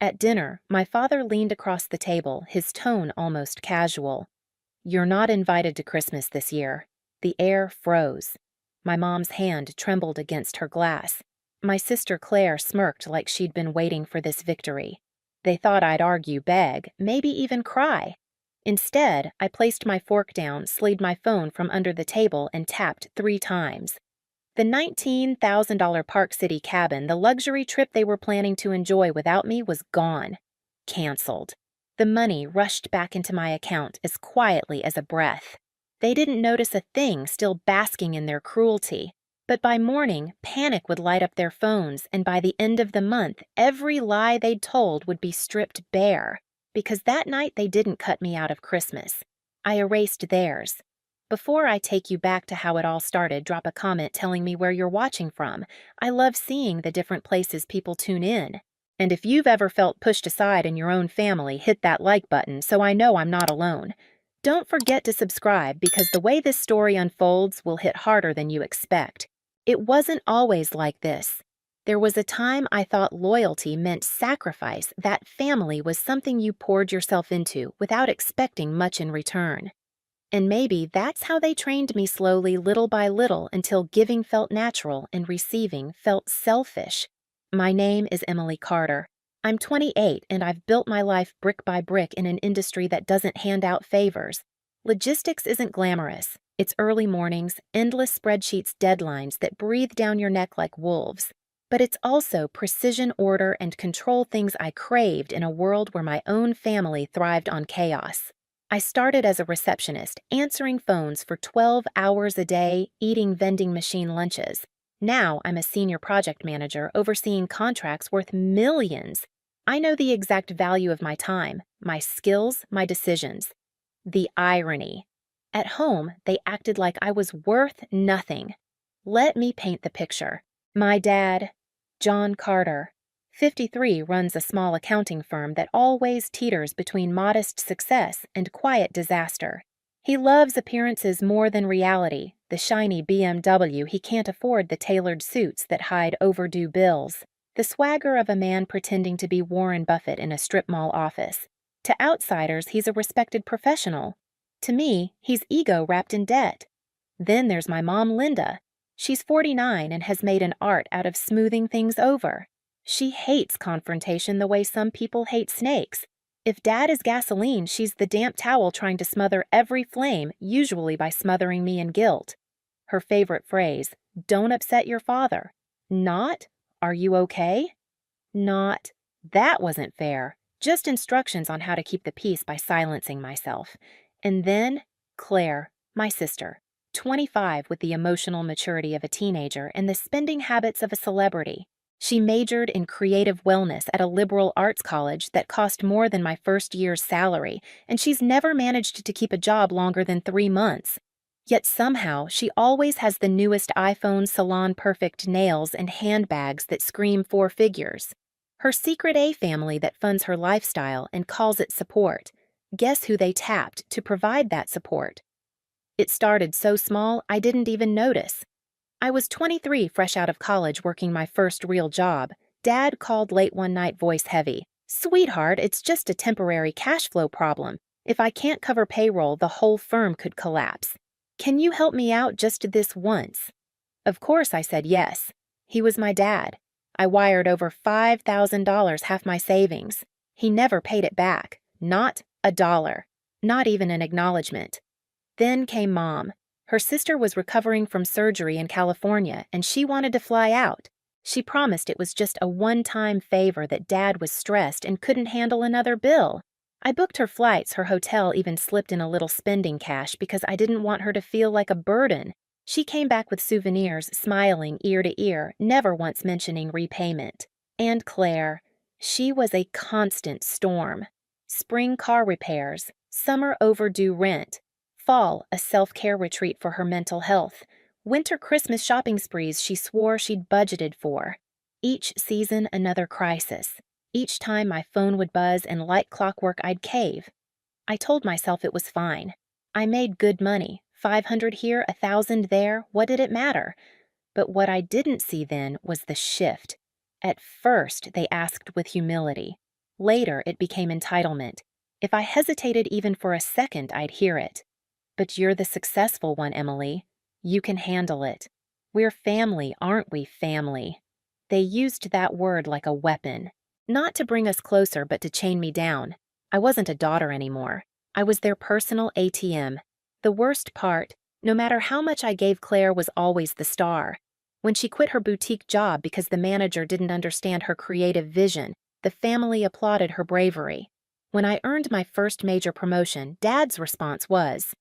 At dinner, my father leaned across the table, his tone almost casual. "You're not invited to Christmas this year." The air froze. My mom's hand trembled against her glass. My sister Claire smirked like she'd been waiting for this victory. They thought I'd argue, beg, maybe even cry. Instead, I placed my fork down, slid my phone from under the table, and tapped 3 times. The $19,000 Park City cabin, the luxury trip they were planning to enjoy without me, was gone. Canceled. The money rushed back into my account as quietly as a breath. They didn't notice a thing, still basking in their cruelty. But by morning, panic would light up their phones, and by the end of the month, every lie they'd told would be stripped bare. Because that night they didn't cut me out of Christmas. I erased theirs. Before I take you back to how it all started, drop a comment telling me where you're watching from. I love seeing the different places people tune in. And if you've ever felt pushed aside in your own family, hit that like button so I know I'm not alone. Don't forget to subscribe because the way this story unfolds will hit harder than you expect. It wasn't always like this. There was a time I thought loyalty meant sacrifice, that family was something you poured yourself into without expecting much in return. And maybe that's how they trained me slowly, little by little, until giving felt natural and receiving felt selfish. My name is Emily Carter. I'm 28 and I've built my life brick by brick in an industry that doesn't hand out favors. Logistics isn't glamorous. It's early mornings, endless spreadsheets, deadlines that breathe down your neck like wolves. But it's also precision order and control things I craved in a world where my own family thrived on chaos. I started as a receptionist, answering phones for 12 hours a day, eating vending machine lunches. Now I'm a senior project manager overseeing contracts worth millions. I know the exact value of my time, my skills, my decisions. The irony. At home, they acted like I was worth nothing. Let me paint the picture. My dad, John Carter, 53, runs a small accounting firm that always teeters between modest success and quiet disaster. He loves appearances more than reality, the shiny BMW he can't afford, the tailored suits that hide overdue bills, the swagger of a man pretending to be Warren Buffett in a strip mall office. To outsiders, he's a respected professional. To me, he's ego wrapped in debt. Then there's my mom, Linda. She's 49 and has made an art out of smoothing things over. She hates confrontation the way some people hate snakes. If Dad is gasoline, she's the damp towel trying to smother every flame, usually by smothering me in guilt. Her favorite phrase, "Don't upset your father." Not, "Are you okay?" Not, "That wasn't fair." Just instructions on how to keep the peace by silencing myself. And then, Claire, my sister, 25 with the emotional maturity of a teenager and the spending habits of a celebrity. She majored in creative wellness at a liberal arts college that cost more than my first year's salary, and she's never managed to keep a job longer than 3 months. Yet somehow, she always has the newest iPhone, salon-perfect nails, and handbags that scream 4 figures. Her secret A family that funds her lifestyle and calls it support. Guess who they tapped to provide that support? It started so small I didn't even notice. I was 23, fresh out of college, working my first real job. Dad called late one night, voice heavy. "Sweetheart, it's just a temporary cash flow problem. If I can't cover payroll, the whole firm could collapse. Can you help me out just this once?" Of course I said yes. He was my dad. I wired over $5,000, half my savings. He never paid it back. Not a dollar. Not even an acknowledgement. Then came Mom. Her sister was recovering from surgery in California, and she wanted to fly out. She promised it was just a one-time favor, that Dad was stressed and couldn't handle another bill. I booked her flights, her hotel, even slipped in a little spending cash because I didn't want her to feel like a burden. She came back with souvenirs, smiling ear to ear, never once mentioning repayment. And Claire. She was a constant storm. Spring car repairs, summer overdue rent, fall a self-care retreat for her mental health, winter Christmas shopping sprees she swore she'd budgeted for. Each season another crisis. Each time my phone would buzz and like clockwork I'd cave. I told myself it was fine. I made good money, 500 here, 1,000 there, what did it matter? But what I didn't see then was the shift. At first, they asked with humility, Later, it became entitlement. If I hesitated even for a second, I'd hear it. But you're the successful one, Emily. You can handle it. We're family, aren't we, family? They used that word like a weapon. Not to bring us closer, but to chain me down. I wasn't a daughter anymore. I was their personal ATM. The worst part, no matter how much I gave Claire, was always the star. When she quit her boutique job because the manager didn't understand her creative vision, the family applauded her bravery. When I earned my first major promotion, Dad's response was,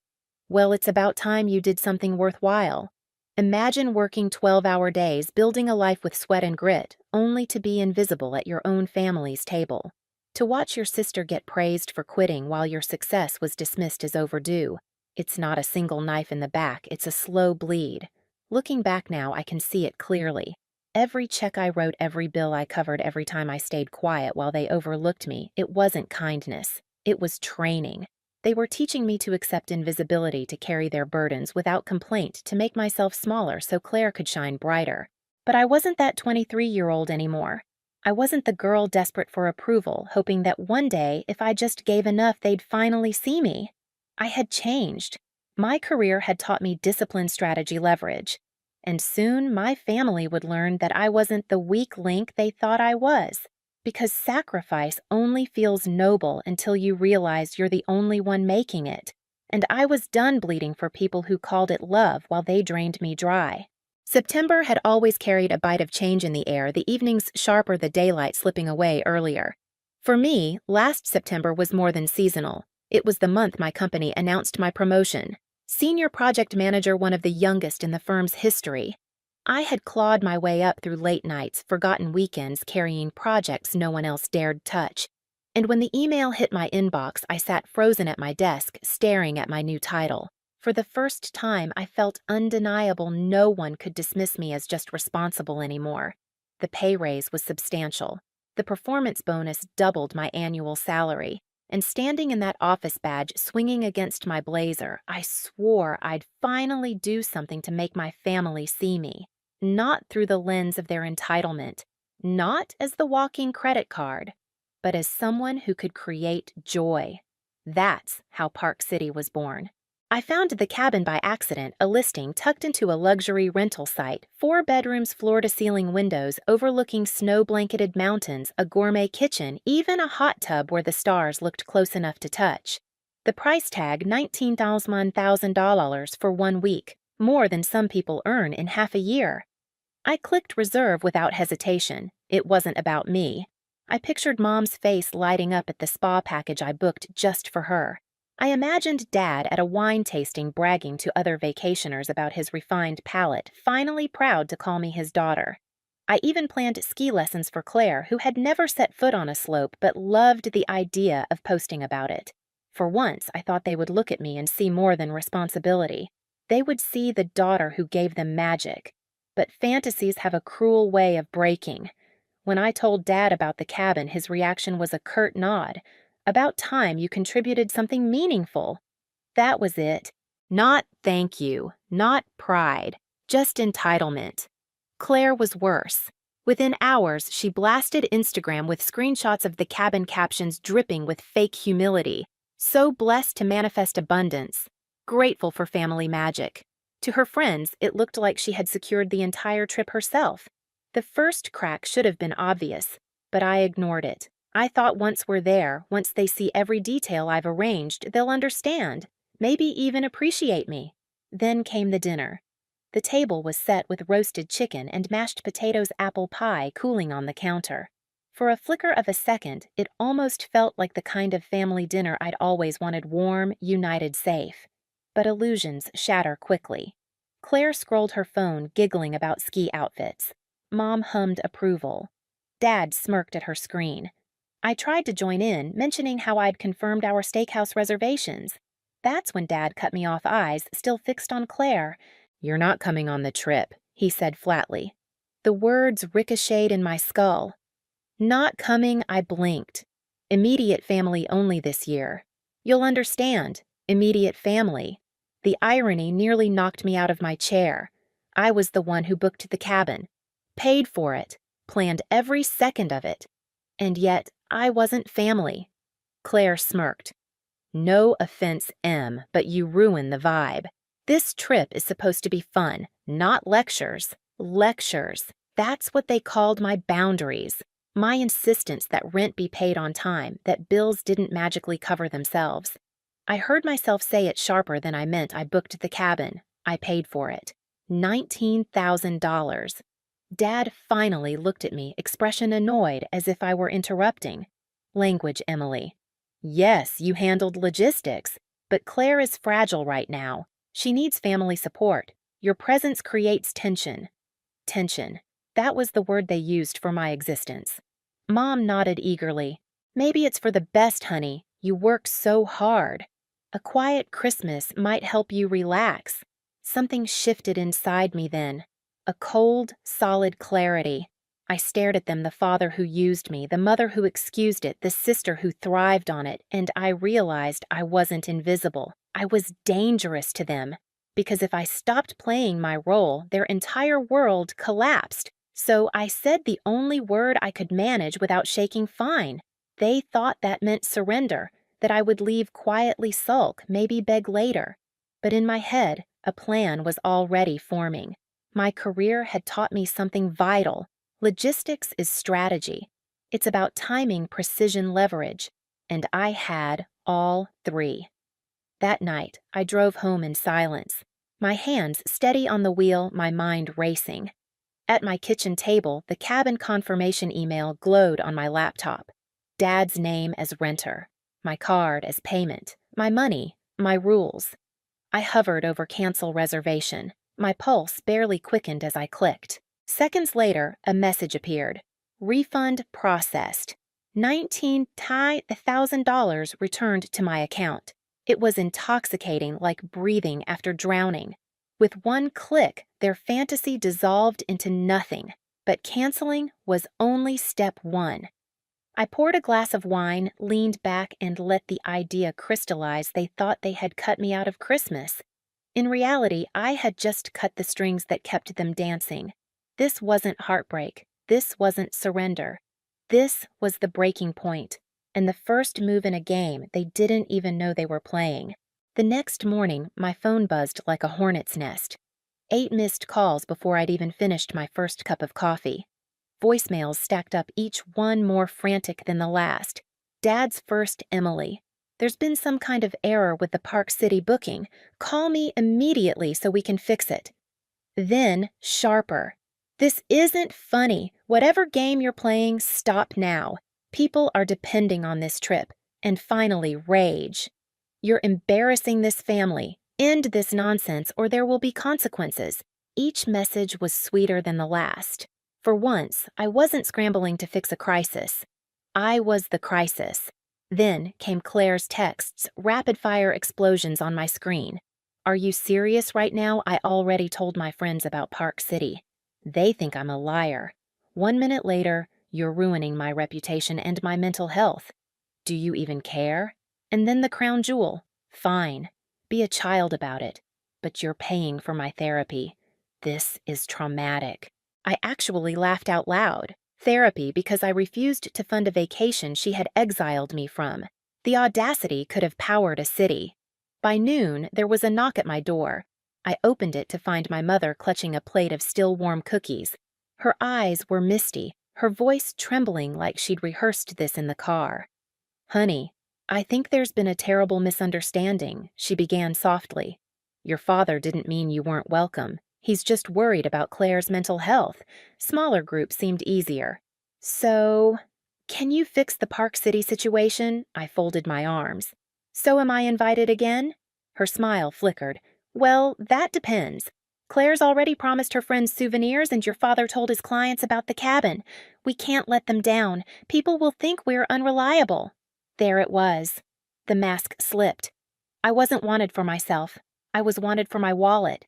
"Well, it's about time you did something worthwhile." Imagine working 12-hour days, building a life with sweat and grit, only to be invisible at your own family's table. To watch your sister get praised for quitting while your success was dismissed as overdue. It's not a single knife in the back, it's a slow bleed. Looking back now, I can see it clearly. Every check I wrote, every bill I covered, every time I stayed quiet while they overlooked me, it wasn't kindness. It was training. They were teaching me to accept invisibility, to carry their burdens without complaint, to make myself smaller so Claire could shine brighter. But I wasn't that 23-year-old anymore. I wasn't the girl desperate for approval, hoping that one day, if I just gave enough, they'd finally see me. I had changed. My career had taught me discipline, strategy, leverage. And soon my family would learn that I wasn't the weak link they thought I was. Because sacrifice only feels noble until you realize you're the only one making it. And I was done bleeding for people who called it love while they drained me dry. September had always carried a bite of change in the air, the evenings sharper, the daylight slipping away earlier. For me, last September was more than seasonal. It was the month my company announced my promotion. Senior project manager, one of the youngest in the firm's history. I had clawed my way up through late nights, forgotten weekends, carrying projects no one else dared touch. And when the email hit my inbox, I sat frozen at my desk, staring at my new title. For the first time, I felt undeniable no one could dismiss me as just responsible anymore. The pay raise was substantial. The performance bonus doubled my annual salary. And standing in that office badge, swinging against my blazer, I swore I'd finally do something to make my family see me. Not through the lens of their entitlement, not as the walking credit card, but as someone who could create joy. That's how Park City was born. I found the cabin by accident, a listing tucked into a luxury rental site, 4 bedrooms, floor-to-ceiling windows, overlooking snow-blanketed mountains, a gourmet kitchen, even a hot tub where the stars looked close enough to touch. The price tag, $19,000 for 1 week, more than some people earn in half a year. I clicked reserve without hesitation. It wasn't about me. I pictured Mom's face lighting up at the spa package I booked just for her. I imagined Dad at a wine tasting bragging to other vacationers about his refined palate, finally proud to call me his daughter. I even planned ski lessons for Claire, who had never set foot on a slope but loved the idea of posting about it. For once, I thought they would look at me and see more than responsibility. They would see the daughter who gave them magic. But fantasies have a cruel way of breaking. When I told Dad about the cabin, his reaction was a curt nod. About time you contributed something meaningful. That was it. Not thank you, not pride, just entitlement. Claire was worse. Within hours, she blasted Instagram with screenshots of the cabin captions dripping with fake humility. So blessed to manifest abundance. Grateful for family magic. To her friends, it looked like she had secured the entire trip herself. The first crack should have been obvious, but I ignored it. I thought once we're there, once they see every detail I've arranged, they'll understand, maybe even appreciate me. Then came the dinner. The table was set with roasted chicken and mashed potatoes, apple pie cooling on the counter. For a flicker of a second, it almost felt like the kind of family dinner I'd always wanted, warm, united, safe. But illusions shatter quickly. Claire scrolled her phone, giggling about ski outfits. Mom hummed approval. Dad smirked at her screen. I tried to join in, mentioning how I'd confirmed our steakhouse reservations. That's when Dad cut me off, eyes still fixed on Claire. "You're not coming on the trip," he said flatly. The words ricocheted in my skull. Not coming, I blinked. Immediate family only this year. You'll understand. Immediate family. The irony nearly knocked me out of my chair. I was the one who booked the cabin, paid for it, planned every second of it. And yet, I wasn't family. Claire smirked. No offense, M, but you ruin the vibe. This trip is supposed to be fun, not lectures. Lectures. That's what they called my boundaries. My insistence that rent be paid on time, that bills didn't magically cover themselves. I heard myself say it sharper than I meant. I booked the cabin. I paid for it. $19,000. Dad finally looked at me, expression annoyed, as if I were interrupting. Language, Emily. Yes, you handled logistics, but Claire is fragile right now. She needs family support. Your presence creates tension. Tension. That was the word they used for my existence. Mom nodded eagerly. Maybe it's for the best, honey. You work so hard. A quiet Christmas might help you relax. Something shifted inside me then. A cold, solid clarity. I stared at them, the father who used me, the mother who excused it, the sister who thrived on it, and I realized I wasn't invisible. I was dangerous to them, because if I stopped playing my role, their entire world collapsed. So I said the only word I could manage without shaking fine. They thought that meant surrender, that I would leave quietly sulk, maybe beg later. But in my head, a plan was already forming. My career had taught me something vital. Logistics is strategy. It's about timing, precision, leverage. And I had all three. That night, I drove home in silence. My hands steady on the wheel, my mind racing. At my kitchen table, the cabin confirmation email glowed on my laptop. Dad's name as renter. My card as payment. My money. My rules. I hovered over cancel reservation. My pulse barely quickened as I clicked. Seconds later, a message appeared. Refund processed. $19,000 returned to my account. It was intoxicating, like breathing after drowning. With one click, their fantasy dissolved into nothing. But canceling was only step one. I poured a glass of wine, leaned back, and let the idea crystallize. They thought they had cut me out of Christmas. In reality, I had just cut the strings that kept them dancing. This wasn't heartbreak. This wasn't surrender. This was the breaking point, and the first move in a game they didn't even know they were playing. The next morning, my phone buzzed like a hornet's nest. 8 missed calls before I'd even finished my first cup of coffee. Voicemails stacked up, each one more frantic than the last. Dad's first, Emily. There's been some kind of error with the Park City booking. Call me immediately so we can fix it. Then, sharper. This isn't funny. Whatever game you're playing, stop now. People are depending on this trip. And finally, rage. You're embarrassing this family. End this nonsense or there will be consequences. Each message was sweeter than the last. For once, I wasn't scrambling to fix a crisis. I was the crisis. Then came Claire's texts, rapid-fire explosions on my screen. Are you serious right now? I already told my friends about Park City. They think I'm a liar. 1 minute later, you're ruining my reputation and my mental health. Do you even care? And then the crown jewel. Fine. Be a child about it. But you're paying for my therapy. This is traumatic. I actually laughed out loud. Therapy because I refused to fund a vacation she had exiled me from. The audacity could have powered a city. By noon, there was a knock at my door. I opened it to find my mother clutching a plate of still warm cookies. Her eyes were misty, her voice trembling like she'd rehearsed this in the car. Honey, I think there's been a terrible misunderstanding, she began softly. Your father didn't mean you weren't welcome. He's just worried about Claire's mental health. Smaller groups seemed easier. So, can you fix the Park City situation? I folded my arms. So am I invited again? Her smile flickered. Well, that depends. Claire's already promised her friends souvenirs and your father told his clients about the cabin. We can't let them down. People will think we're unreliable. There it was. The mask slipped. I wasn't wanted for myself. I was wanted for my wallet.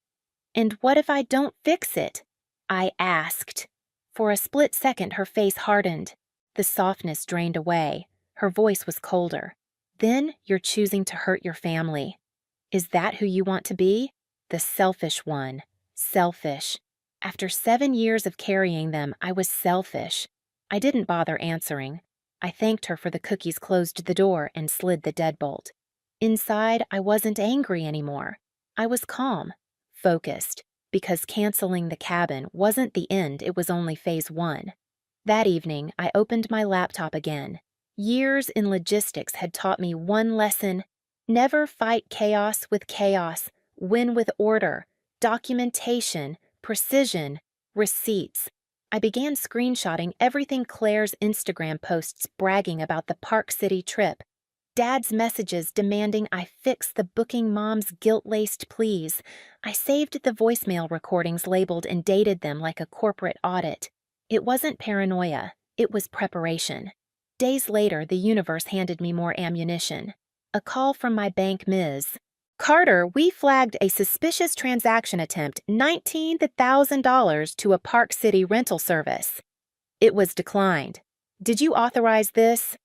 And what if I don't fix it? I asked. For a split second, her face hardened. The softness drained away. Her voice was colder. Then you're choosing to hurt your family. Is that who you want to be? The selfish one. Selfish. After 7 years of carrying them, I was selfish. I didn't bother answering. I thanked her for the cookies, closed the door, and slid the deadbolt. Inside, I wasn't angry anymore. I was calm, focused, because canceling the cabin wasn't the end, it was only phase 1. That evening, I opened my laptop again. Years in logistics had taught me one lesson: never fight chaos with chaos, win with order, documentation, precision, receipts. I began screenshotting everything: Claire's Instagram posts bragging about the Park City trip, Dad's messages demanding I fix the booking mom's guilt-laced pleas. I saved the voicemail recordings, labeled and dated them like a corporate audit. It wasn't paranoia, it was preparation. Days later, the universe handed me more ammunition. A call from my bank, Ms. Carter, we flagged a suspicious transaction attempt, $19,000 to a Park City rental service. It was declined. Did you authorize this?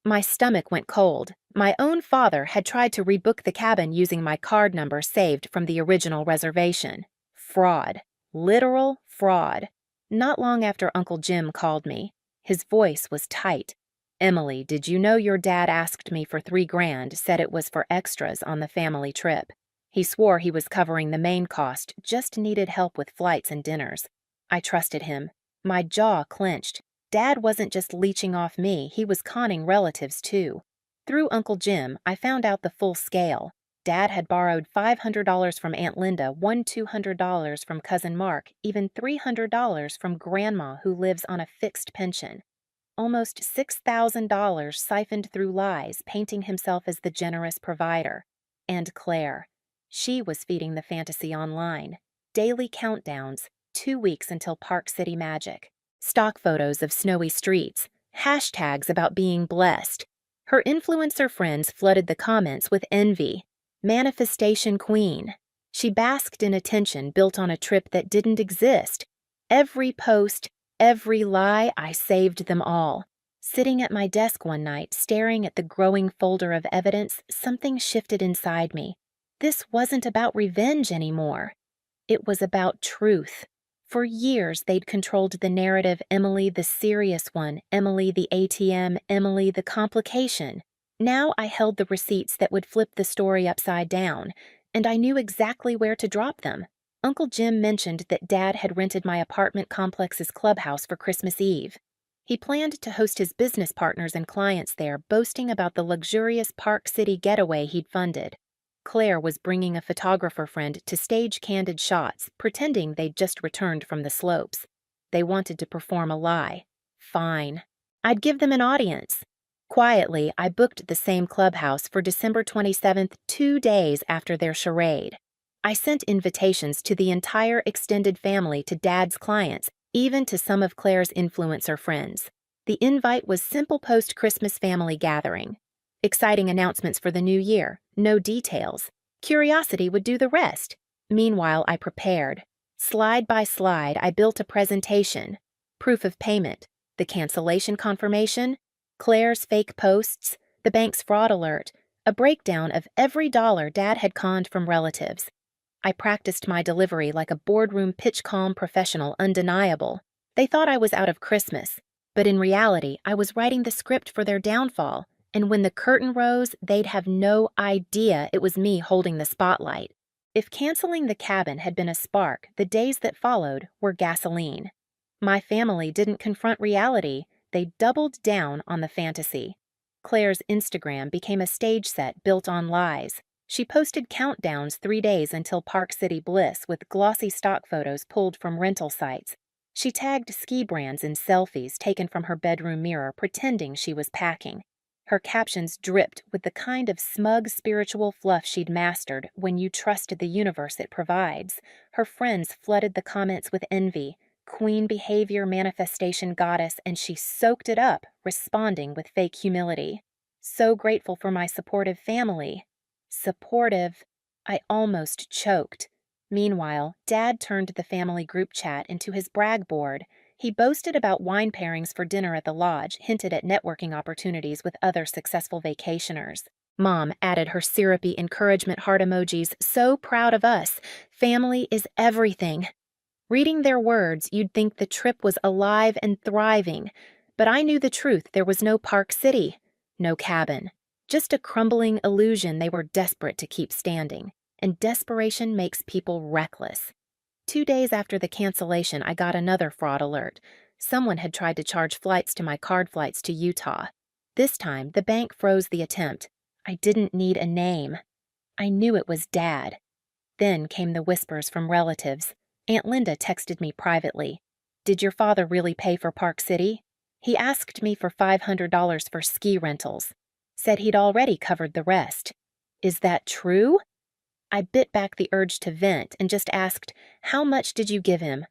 My stomach went cold. My own father had tried to rebook the cabin using my card number saved from the original reservation. Fraud. Literal fraud. Not long after Uncle Jim called me. His voice was tight. Emily, did you know your dad asked me for $3,000, said it was for extras on the family trip. He swore he was covering the main cost, just needed help with flights and dinners. I trusted him. My jaw clenched. Dad wasn't just leeching off me, he was conning relatives too. Through Uncle Jim, I found out the full scale. Dad had borrowed $500 from Aunt Linda, won $200 from Cousin Mark, even $300 from Grandma, who lives on a fixed pension. Almost $6,000 siphoned through lies, painting himself as the generous provider. And Claire. She was feeding the fantasy online. Daily countdowns, 2 weeks until Park City magic. Stock photos of snowy streets, hashtags about being blessed. Her influencer friends flooded the comments with envy. Manifestation queen. She basked in attention built on a trip that didn't exist. Every post, every lie, I saved them all. Sitting at my desk one night, staring at the growing folder of evidence, something shifted inside me. This wasn't about revenge anymore. It was about truth. For years, they'd controlled the narrative: Emily the serious one, Emily the ATM, Emily the complication. Now I held the receipts that would flip the story upside down, and I knew exactly where to drop them. Uncle Jim mentioned that Dad had rented my apartment complex's clubhouse for Christmas Eve. He planned to host his business partners and clients there, boasting about the luxurious Park City getaway he'd funded. Claire was bringing a photographer friend to stage candid shots, pretending they'd just returned from the slopes. They wanted to perform a lie. Fine. I'd give them an audience. Quietly, I booked the same clubhouse for December 27th, 2 days after their charade. I sent invitations to the entire extended family, to Dad's clients, even to some of Claire's influencer friends. The invite was simple: post-Christmas family gathering. Exciting announcements for the new year, no details. Curiosity would do the rest. Meanwhile, I prepared. Slide by slide, I built a presentation. Proof of payment, the cancellation confirmation, Claire's fake posts, the bank's fraud alert, a breakdown of every dollar Dad had conned from relatives. I practiced my delivery like a boardroom pitch-calm professional, undeniable. They thought I was out of Christmas, but in reality, I was writing the script for their downfall. And when the curtain rose, they'd have no idea it was me holding the spotlight. If canceling the cabin had been a spark, the days that followed were gasoline. My family didn't confront reality, they doubled down on the fantasy. Claire's Instagram became a stage set built on lies. She posted countdowns 3 days until Park City bliss with glossy stock photos pulled from rental sites. She tagged ski brands in selfies taken from her bedroom mirror, pretending she was packing. Her captions dripped with the kind of smug spiritual fluff she'd mastered when you trust the universe it provides. Her friends flooded the comments with envy. Queen behavior, manifestation goddess, and she soaked it up, responding with fake humility. So grateful for my supportive family. Supportive. I almost choked. Meanwhile, Dad turned the family group chat into his brag board. He boasted about wine pairings for dinner at the lodge, hinted at networking opportunities with other successful vacationers. Mom added her syrupy encouragement heart emojis, so proud of us. Family is everything. Reading their words, you'd think the trip was alive and thriving, But I knew the truth. There was no Park City, no cabin, just a crumbling illusion they were desperate to keep standing. And desperation makes people reckless. 2 days after the cancellation, I got another fraud alert. Someone had tried to charge flights to my card flights to Utah. This time, the bank froze the attempt. I didn't need a name. I knew it was Dad. Then came the whispers from relatives. Aunt Linda texted me privately. "Did your father really pay for Park City? He asked me for $500 for ski rentals. Said he'd already covered the rest. Is that true?" I bit back the urge to vent and just asked, "How much did you give him?"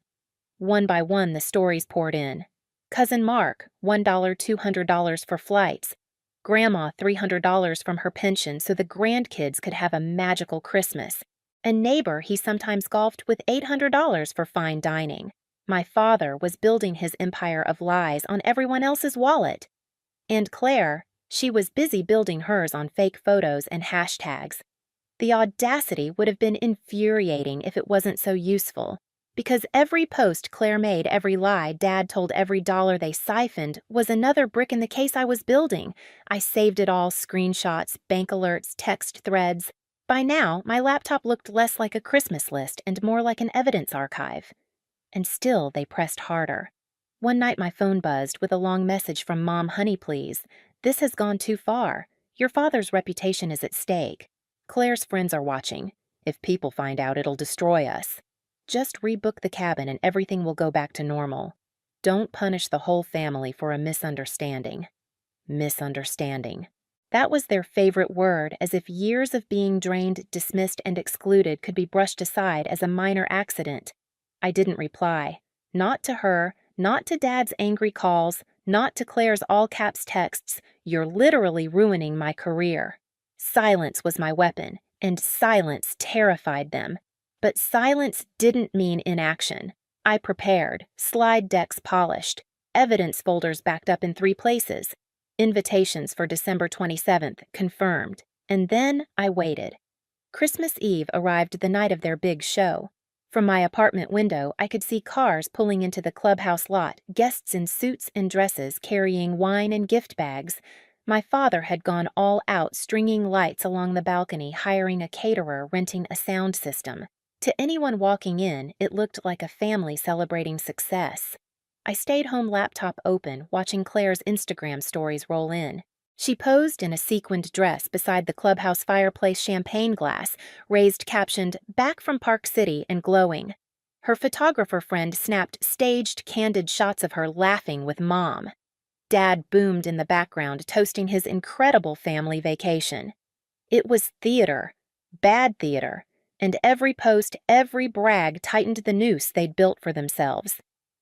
One by one, the stories poured in. Cousin Mark, $1, $200 for flights. Grandma, $300 from her pension so the grandkids could have a magical Christmas. A neighbor he sometimes golfed with $800 for fine dining. My father was building his empire of lies on everyone else's wallet. And Claire, she was busy building hers on fake photos and hashtags. The audacity would have been infuriating if it wasn't so useful, because every post Claire made, every lie Dad told, every dollar they siphoned was another brick in the case I was building. I saved it all, screenshots, bank alerts, text threads. By now, my laptop looked less like a Christmas list and more like an evidence archive. And still they pressed harder. One night my phone buzzed with a long message from Mom, "Honey, please. This has gone too far. Your father's reputation is at stake. Claire's friends are watching. If people find out, it'll destroy us. Just rebook the cabin and everything will go back to normal. Don't punish the whole family for a misunderstanding." Misunderstanding. That was their favorite word, as if years of being drained, dismissed, and excluded could be brushed aside as a minor accident. I didn't reply. Not to her, not to Dad's angry calls, not to Claire's all-caps texts. "You're literally ruining my career." Silence was my weapon, and silence terrified them. But silence didn't mean inaction. I prepared, slide decks polished, evidence folders backed up in 3 places, invitations for December 27th confirmed, and then I waited. Christmas Eve arrived the night of their big show. From my apartment window, I could see cars pulling into the clubhouse lot, guests in suits and dresses carrying wine and gift bags. My father had gone all out, stringing lights along the balcony, hiring a caterer, renting a sound system. To anyone walking in, it looked like a family celebrating success. I stayed home, laptop open, watching Claire's Instagram stories roll in. She posed in a sequined dress beside the clubhouse fireplace champagne glass, raised captioned, "Back from Park City and glowing." Her photographer friend snapped staged, candid shots of her laughing with Mom. Dad boomed in the background, toasting his incredible family vacation. It was theater, bad theater, and every post, every brag tightened the noose they'd built for themselves.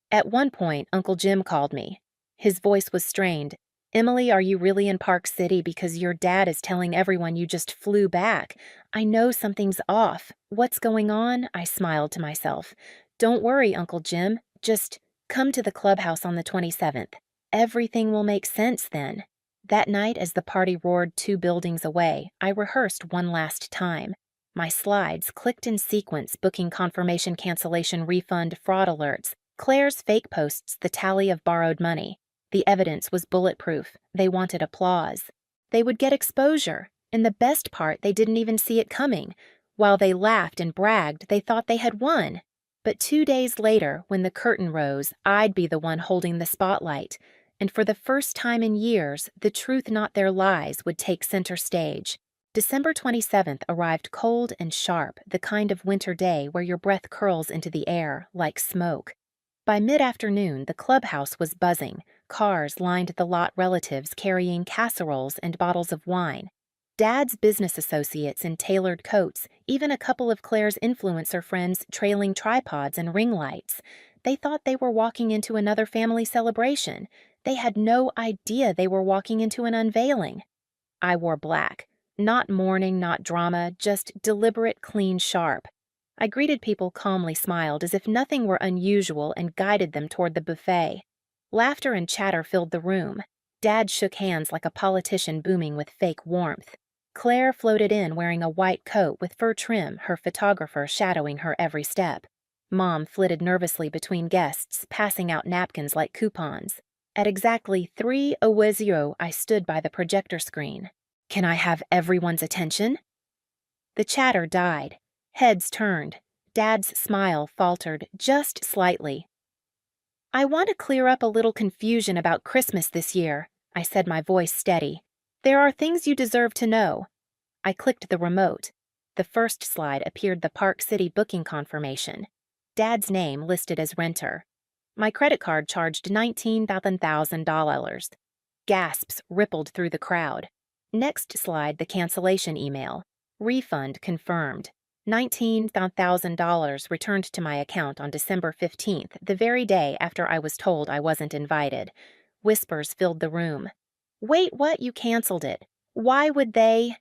At one point, Uncle Jim called me. His voice was strained. "Emily, are you really in Park City? Because your dad is telling everyone you just flew back. I know something's off. What's going on?" I smiled to myself. "Don't worry, Uncle Jim. Just come to the clubhouse on the 27th. Everything will make sense then." That night, as the party roared 2 buildings away, I rehearsed one last time. My slides clicked in sequence, booking confirmation, cancellation, refund, fraud alerts. Claire's fake posts, the tally of borrowed money. The evidence was bulletproof. They wanted applause. They would get exposure. And the best part, they didn't even see it coming. While they laughed and bragged, they thought they had won. But 2 days later, when the curtain rose, I'd be the one holding the spotlight. And for the first time in years, the truth, not their lies, would take center stage. December 27th arrived cold and sharp, the kind of winter day where your breath curls into the air like smoke. By mid-afternoon, the clubhouse was buzzing. Cars lined the lot, relatives carrying casseroles and bottles of wine. Dad's business associates in tailored coats, even a couple of Claire's influencer friends trailing tripods and ring lights. They thought they were walking into another family celebration. They had no idea they were walking into an unveiling. I wore black. Not mourning, not drama, just deliberate, clean, sharp. I greeted people, calmly smiled as if nothing were unusual, and guided them toward the buffet. Laughter and chatter filled the room. Dad shook hands like a politician, booming with fake warmth. Claire floated in wearing a white coat with fur trim, her photographer shadowing her every step. Mom flitted nervously between guests, passing out napkins like coupons. At exactly 3:00, I stood by the projector screen. Can I have everyone's attention? The chatter died. Heads turned. Dad's smile faltered just slightly. I want to clear up a little confusion about Christmas this year, I said, my voice steady. There are things you deserve to know. I clicked the remote. The first slide appeared the Park City booking confirmation. Dad's name listed as renter. My credit card charged $19,000. Gasps rippled through the crowd. Next slide, the cancellation email. Refund confirmed. $19,000 returned to my account on December 15th, the very day after I was told I wasn't invited. Whispers filled the room. Wait, what? You canceled it. Why would they?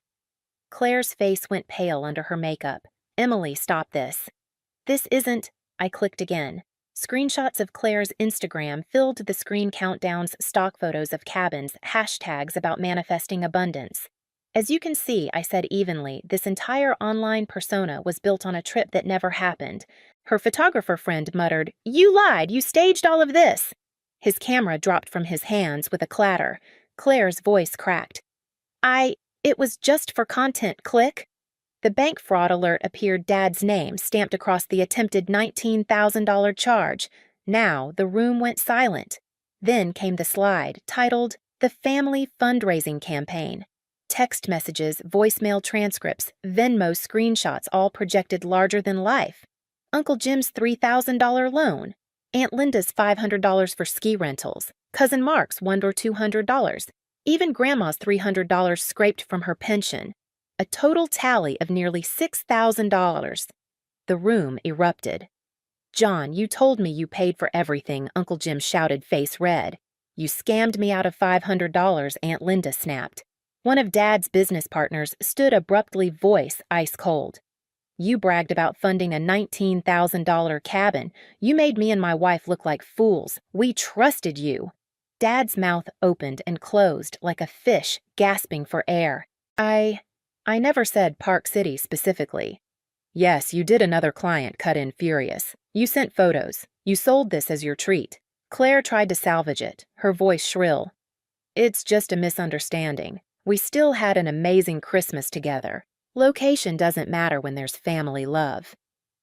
Claire's face went pale under her makeup. Emily, stop this. This isn't. I clicked again. Screenshots of Claire's Instagram filled the screen countdowns, stock photos of cabins, hashtags about manifesting abundance. As you can see, I said evenly, this entire online persona was built on a trip that never happened. Her photographer friend muttered, You lied! You staged all of this! His camera dropped from his hands with a clatter. Claire's voice cracked. It was just for content, click. The bank fraud alert appeared Dad's name stamped across the attempted $19,000 charge. Now the room went silent. Then came the slide, titled, The Family Fundraising Campaign. Text messages, voicemail transcripts, Venmo screenshots all projected larger than life. Uncle Jim's $3,000 loan. Aunt Linda's $500 for ski rentals. Cousin Mark's $100 or $200. Even Grandma's $300 scraped from her pension. A total tally of nearly $6,000. The room erupted. John, you told me you paid for everything, Uncle Jim shouted, face red. You scammed me out of $500, Aunt Linda snapped. One of Dad's business partners stood abruptly, voice ice cold. You bragged about funding a $19,000 cabin. You made me and my wife look like fools. We trusted you. Dad's mouth opened and closed like a fish gasping for air. I never said Park City specifically. Yes, you did. Another client cut in furious. You sent photos. You sold this as your treat. Claire tried to salvage it, her voice shrill. It's just a misunderstanding. We still had an amazing Christmas together. Location doesn't matter when there's family love.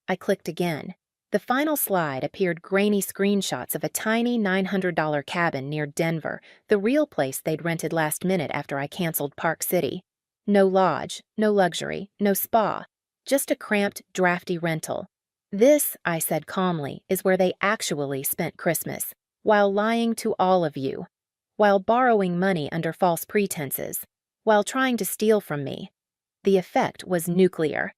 I clicked again. The final slide appeared grainy screenshots of a tiny $900 cabin near Denver, the real place they'd rented last minute after I canceled Park City. No lodge, no luxury, no spa, just a cramped, drafty rental. This, I said calmly, is where they actually spent Christmas, while lying to all of you, while borrowing money under false pretenses, while trying to steal from me. The effect was nuclear.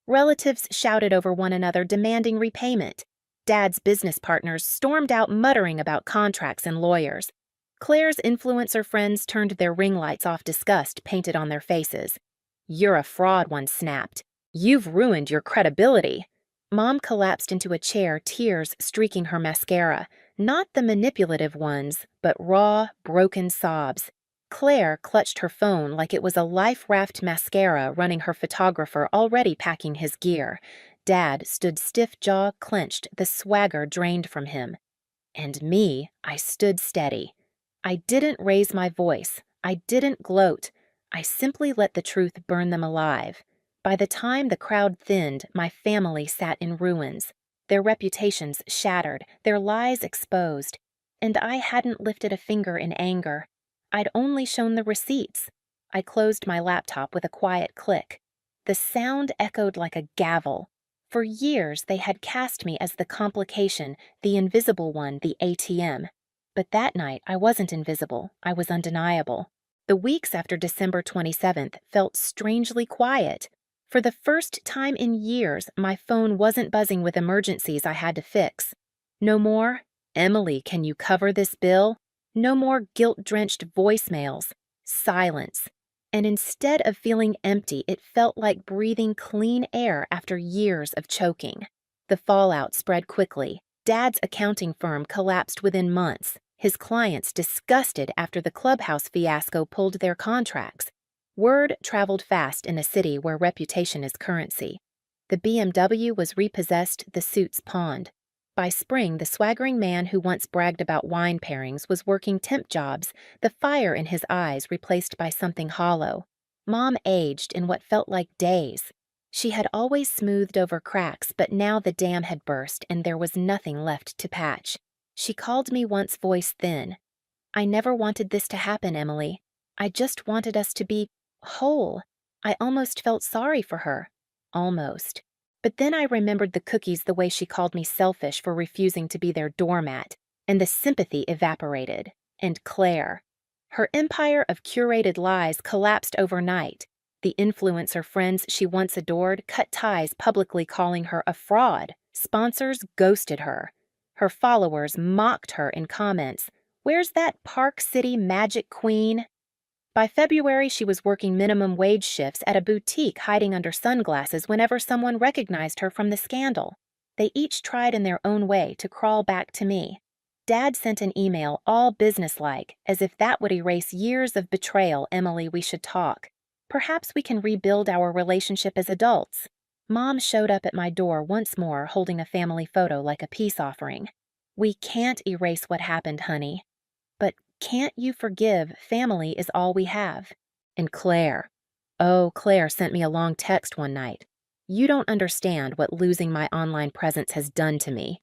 Relatives shouted over one another, demanding repayment. Dad's business partners stormed out muttering about contracts and lawyers. Claire's influencer friends turned their ring lights off, disgust painted on their faces. You're a fraud, one snapped. You've ruined your credibility. Mom collapsed into a chair, tears streaking her mascara. Not the manipulative ones, but raw, broken sobs. Claire clutched her phone like it was a life raft mascara running her photographer already packing his gear. Dad stood stiff, jaw clenched, the swagger drained from him. And me, I stood steady. I didn't raise my voice. I didn't gloat. I simply let the truth burn them alive. By the time the crowd thinned, my family sat in ruins, their reputations shattered, their lies exposed. And I hadn't lifted a finger in anger. I'd only shown the receipts. I closed my laptop with a quiet click. The sound echoed like a gavel. For years, they had cast me as the complication, the invisible one, the ATM. But that night, I wasn't invisible. I was undeniable. The weeks after December 27th felt strangely quiet. For the first time in years, my phone wasn't buzzing with emergencies I had to fix. No more, Emily, can you cover this bill? No more guilt-drenched voicemails. Silence. And instead of feeling empty, it felt like breathing clean air after years of choking. The fallout spread quickly. Dad's accounting firm collapsed within months. His clients disgusted after the clubhouse fiasco pulled their contracts. Word traveled fast in a city where reputation is currency. The BMW was repossessed, the suits pawned. By spring, the swaggering man who once bragged about wine pairings was working temp jobs, the fire in his eyes replaced by something hollow. Mom aged in what felt like days. She had always smoothed over cracks, but now the dam had burst and there was nothing left to patch. She called me once, voice thin. I never wanted this to happen, Emily. I just wanted us to be whole. I almost felt sorry for her. Almost. But then I remembered the cookies, the way she called me selfish for refusing to be their doormat, and the sympathy evaporated. And Claire. Her empire of curated lies collapsed overnight. The influencer friends she once adored cut ties, publicly calling her a fraud. Sponsors ghosted her. Her followers mocked her in comments. Where's that Park City magic queen? By February, she was working minimum wage shifts at a boutique, hiding under sunglasses whenever someone recognized her from the scandal. They each tried in their own way to crawl back to me. Dad sent an email, all businesslike, as if that would erase years of betrayal. Emily, we should talk. Perhaps we can rebuild our relationship as adults. Mom showed up at my door once more, holding a family photo like a peace offering. We can't erase what happened, honey. But can't you forgive? Family is all we have. And Claire. Oh, Claire sent me a long text one night. You don't understand what losing my online presence has done to me.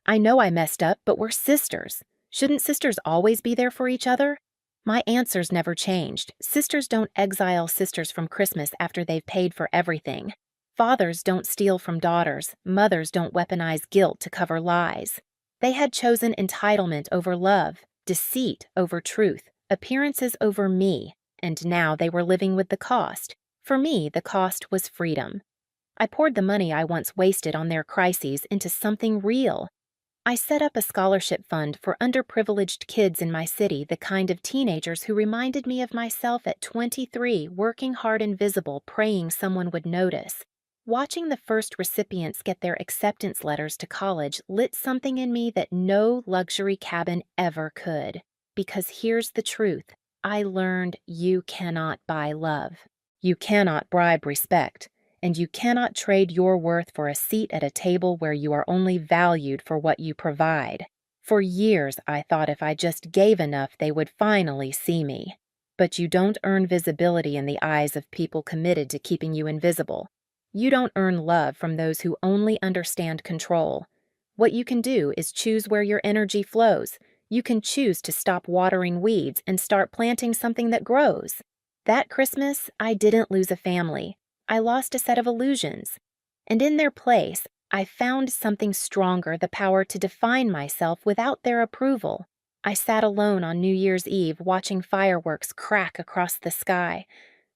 I know I messed up, but we're sisters. Shouldn't sisters always be there for each other? My answers never changed. Sisters don't exile sisters from Christmas after they've paid for everything. Fathers don't steal from daughters. Mothers don't weaponize guilt to cover lies. They had chosen entitlement over love, deceit over truth, appearances over me, and now they were living with the cost. For me, the cost was freedom. I poured the money I once wasted on their crises into something real. I set up a scholarship fund for underprivileged kids in my city, the kind of teenagers who reminded me of myself at 23, working hard and visible, praying someone would notice. Watching the first recipients get their acceptance letters to college lit something in me that no luxury cabin ever could. Because here's the truth. I learned you cannot buy love. You cannot bribe respect. And you cannot trade your worth for a seat at a table where you are only valued for what you provide. For years, I thought if I just gave enough, they would finally see me. But you don't earn visibility in the eyes of people committed to keeping you invisible. You don't earn love from those who only understand control. What you can do is choose where your energy flows. You can choose to stop watering weeds and start planting something that grows. That Christmas, I didn't lose a family. I lost a set of illusions. And in their place, I found something stronger, the power to define myself without their approval. I sat alone on New Year's Eve watching fireworks crack across the sky.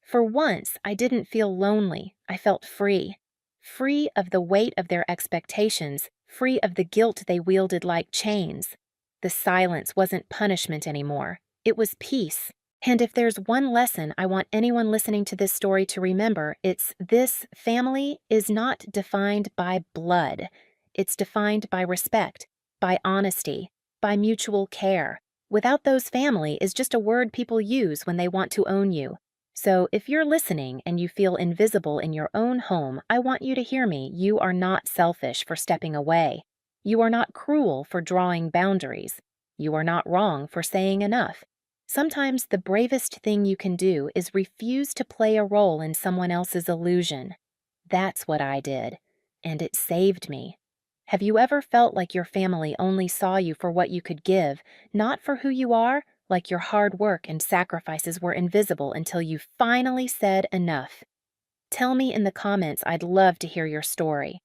For once, I didn't feel lonely. I felt free. Free of the weight of their expectations, free of the guilt they wielded like chains. The silence wasn't punishment anymore. It was peace. And if there's one lesson I want anyone listening to this story to remember, it's this: family is not defined by blood. It's defined by respect, by honesty, by mutual care. Without those, family is just a word people use when they want to own you. So if you're listening and you feel invisible in your own home, I want you to hear me. You are not selfish for stepping away. You are not cruel for drawing boundaries. You are not wrong for saying enough. Sometimes the bravest thing you can do is refuse to play a role in someone else's illusion. That's what I did, and it saved me. Have you ever felt like your family only saw you for what you could give, not for who you are, like your hard work and sacrifices were invisible until you finally said enough? Tell me in the comments. I'd love to hear your story.